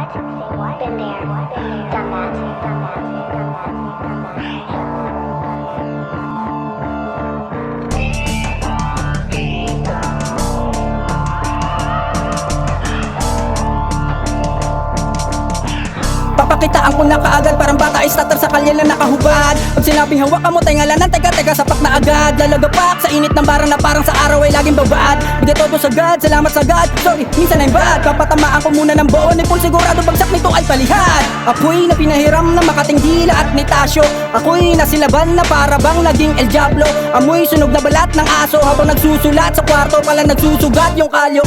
Been there, done that, done that, done that, done that. Papakitaan ko na kaagad, parang bata ay starter sa kalye na nakahubad. Pag sinabing hawakan mo, tingalanan, teka, sapak na agad. Lalagapak sa init ng bara na parang sa araw ay laging babad. Bigay todo sagad, salamat sagad, sorry, minsan ay bad. Papatamaan ko muna ng buo, nipon sigurado bagsak nito ay palihad. Ako'y na pinahiram na makating dila at nitasyo. Ako'y nasilaban na para bang naging El Diablo. Amoy sunog na balat ng aso habang nagsusulat sa kwarto pala nagsusugat yung kalyo.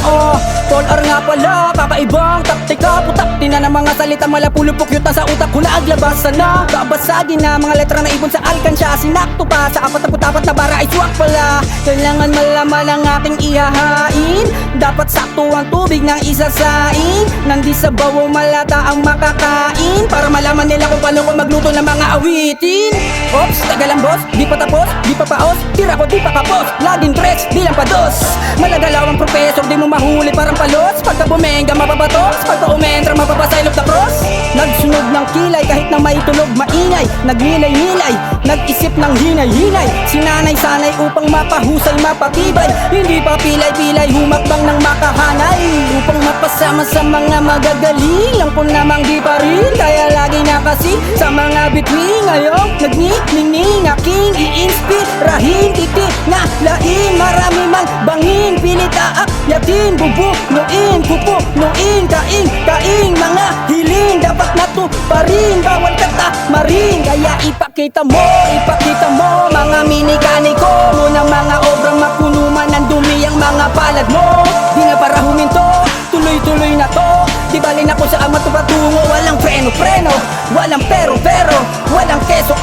Tol or nga pala, kakaibang taktika. Putak, tina ng mga salita malapulupok yun sa utak ko na aglabasan na. Babasagin na mga letra na ibon sa alkansya. Sinakto pa sa apat na bara ay swak pala. Kailangan malaman ang aking ihahain. Dapat sakto ang tubig ng isasain. Nandi sa bawo malata ang makakain. Para malaman nila kung paano ko magluto ng mga awitin. Ops, taga lang boss, di pa tapos, di pa paos. Tira ko di pa kapos, laging tres, di lang pados. Malagalaw ang professor, di mo mahuli parang palos. Pagka bumenga mapapatos, pagka umentra mapapasaylob na cross. Nagsunog ng kilay kahit na may tunog maingay. Nagnilay-nilay, nag-isip ng hinay-hinay. Sinanay-sanay upang mapahusay, mapatibay. Hindi pa pilay-pilay, humakbang ng makahanay. Upang mapasama sa mga magagaling. Lang ko namang di pa rin, kaya lagi na kasi sa mga bituin. Ngayon, nagniningning aking iinspirahin. Titik na lain, marami mang bangin. Pilit aakyatin, bubunuin, pupunuin. Kaing, mga hiling dapat natuparin, bawal katamarin. Kaya ipakita mo mga minikaniko mo ng mga obrang mapunuman ng dumi ang mga palad mo. Di na para huminto, tuloy-tuloy na to. Di balin ako sa ama patungo, walang preno, walang pero, walang keso,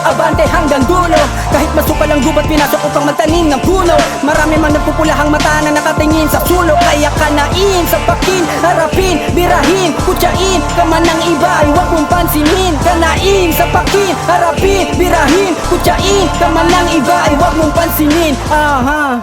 abante hanggang dulo. Kahit masukal ang gubat, pinasok upang magtanim ng puno. Marami mang nagpupulahang mata na nakatingin sa sulok. Kaya kanain, sapakin, harapin, birahin, kutsain ka man ng iba ay huwag mong pansinin. Kanain, sapakin, harapin, birahin, kutsain ka man ng iba ay huwag mong pansinin. Aha.